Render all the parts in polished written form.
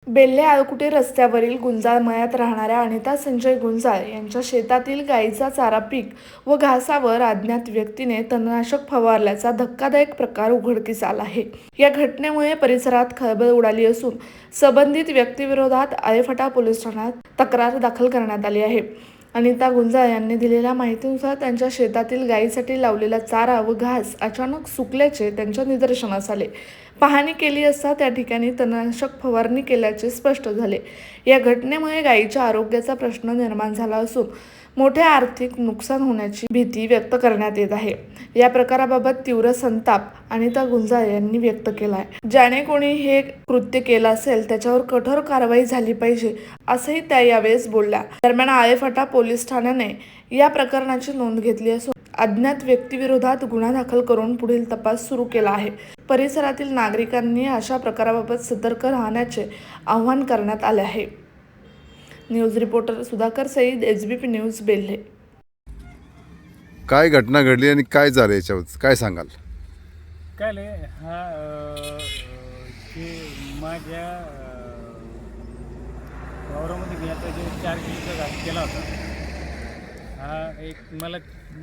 बेल्हे आळकुटे रस्त्यावरील गुंजाळ मळ्यात राहणाऱ्या अनिता संजय गुंजाळ यांच्या शेतातील गाईचा चारा पीक व घासावर अज्ञात व्यक्तीने तणनाशक फवारल्याचा धक्कादायक प्रकार उघडकीस आला आहे। या घटनेमुळे परिसरात खळबळ उडाली असून संबंधित व्यक्तीविरोधात आळेफाटा पोलीस ठाण्यात तक्रार दाखल करण्यात आली आहे। अनिता गुंजाळ यांनी दिलेल्या माहितीनुसार त्यांच्या शेतातील गायीसाठी लावलेला चारा व घास अचानक सुकल्याचे त्यांच्या निदर्शनास आले। पाहणी केली असता त्या ठिकाणी तणनाशक फवारणी केल्याचे स्पष्ट झाले। या घटनेमुळे गायीच्या आरोग्याचा प्रश्न निर्माण झाला असून मोठे आर्थिक नुकसान होण्याची भीती व्यक्त करण्यात येत आहे। या प्रकाराबाबत तीव्र संताप अनिता गुंजाळ यांनी व्यक्त केला आहे। ज्याने कोणी हे कृत्य केलं असेल त्याच्यावर कठोर कारवाई झाली पाहिजे असंही त्या यावेळेस बोलल्या। दरम्यान आळेफाटा पोलीस ठाण्याने या प्रकरणाची नोंद घेतली असून अज्ञात व्यक्तीविरोधात गुन्हा दाखल करून पुढील तपास सुरू केला आहे। परिसरातील नागरिकांनी अशा प्रकाराबाबत सतर्क राहण्याचे आवाहन करण्यात आले आहे। News reporter Sudhakar Sayeed, SBP news, Belhe. काय घटना घडली आणि काय झालं याच्यावर काय सांगाल? काय रे हा ते माझ्या वावरामध्ये मी आता जे 4 किलोचा घास केला होता, हा एक मला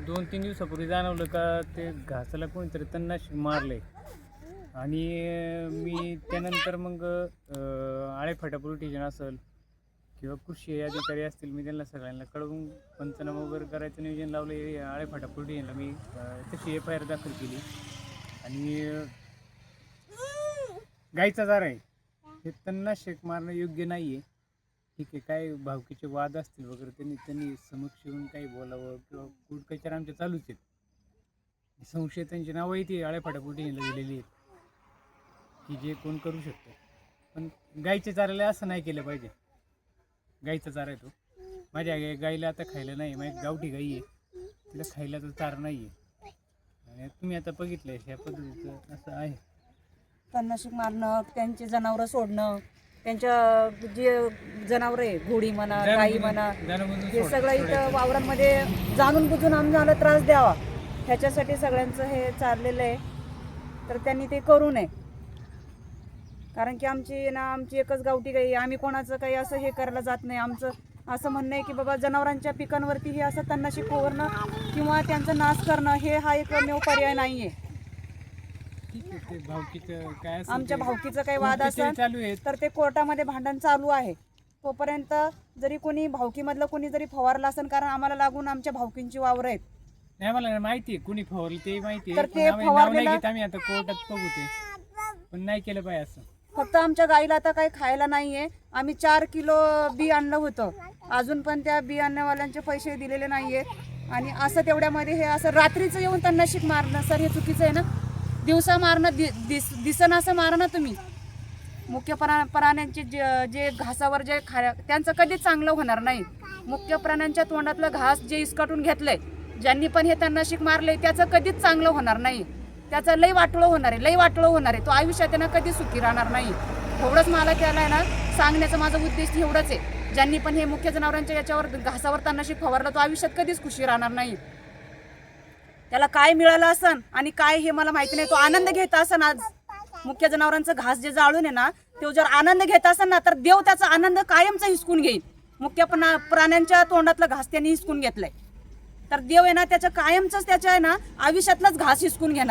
2-3 दिवसापूर्वी जाणवलं का ते घासाला कोणीतरी तणनाशक मारले आणि मी त्यानंतर मग आळेफाटा पोलीस स्टेशन असेल किंवा कृषी अधिकारी असतील, मी त्यांना सगळ्यांना कळवून पंचनामा वगैरे करायचं नियोजन लावलं। आळेफाटा पोलीस स्टेशनला मी तशी FIR दाखल केली आणि गाईचा चारा आहे हे तणनाशक मारणं योग्य नाही आहे। ठीक आहे, काय भावकीचे वाद असतील वगैरे त्यांनी समक्ष येऊन काही बोलावं किंवा कोर्ट कचेऱ्या आमच्या चालूच आहेत। संशयितांची नावंही ती आळेफाटा पोलीस स्टेशनला दिलेली आहेत की जे कोण करू शकतं, पण गाईच्या चाऱ्याला असं नाही केलं पाहिजे। गाईचा चारा आहे तो, माझ्या गाईला आता खायला नाही, माझी गावठी गाई आहे, तिला खायला तर चारा नाही आहे आणि तुम्ही आता बघितलं ह्या पद्धतीचं असं आहे। तणनाशक मारणं, त्यांचे जनावरं सोडणं, त्यांच्या जे जनावरं आहे घोडी म्हणा गाई म्हणा हे सगळं इथं वावरांमध्ये जाणून बुजून आम्हाला त्रास द्यावा ह्याच्यासाठी सगळ्यांचं हे चाललेलं आहे। तर त्यांनी ते करू नये, कारण की आमची एकच गावठी गाई, आम्ही कोणाचं काही असं हे करायला जात नाही। आमचं असं म्हणणं आहे की बाबा जनावरांच्या पिकांवरती हे असं तणनाशक फवारणं किंवा त्यांचा नाश करणं हे हा एकमेव पर्याय नाही आहे। आमच्या भावकीचं काही वाद असेल तर ते कोर्टामध्ये भांडण चालू आहे। तोपर्यंत जरी कोणी भावकीमधलं कोणी जरी फवारलं असेल, कारण आम्हाला लागून आमच्या भावकींची वावरं आहेत, नाही मला माहिती आहे कोणी फवारली ते माहिती आहे, तर ते फवारलेलं आम्ही आता कोर्टात बघू ते, पण नाही केलं पाहिजे असं। फक्त आमच्या गाईला आता काही खायला नाहीये। आम्ही 4 किलो बी आणलं होतं, अजून पण त्या बी आणण्यावाल्यांचे पैसे दिलेले नाहीयेत आणि असं तेवढ्यामध्ये हे असं रात्रीचं येऊन तणनाशक मारणं सर हे चुकीचं आहे ना। दिवसा मारणं दिसन असं मारणं तुम्ही मुख्य प्राण्यांचे जे घासावर जे त्यांचं कधीच चांगलं होणार नाही। मुख्य प्राण्यांच्या तोंडातलं घास जे इसकाटून घेतलंय, ज्यांनी पण हे तणनाशक मारले त्याचं कधीच चांगलं होणार नाही, त्याचं लई वाटोळं होणार आहे, तो आयुष्यात त्यांना कधी सुखी राहणार नाही। एवढंच मला त्याला आहे ना सांगण्याचं माझं उद्देश एवढंच आहे, ज्यांनी पण हे मुख्य जनावरांच्या याच्यावर घासावर तणनाशक फवारलं तो आयुष्यात कधीच खुशी राहणार नाही। त्याला काय मिळालं असन आणि काय हे मला माहिती नाही, तो आनंद घेत असन। आज मुख्य जनावरांचं घास जे जाळून आहे ना, तो जर आनंद घेत असन ना तर देव त्याचा आनंद कायमचा हिसकून घेईल। मुख्य प्राण्यांच्या तोंडातलं घास त्यांनी हिसकून घेतलंय, तर देव आहे ना त्याच्या कायमच त्याच्या आहे ना आयुष्यातलाच घास हिसकून घेणार।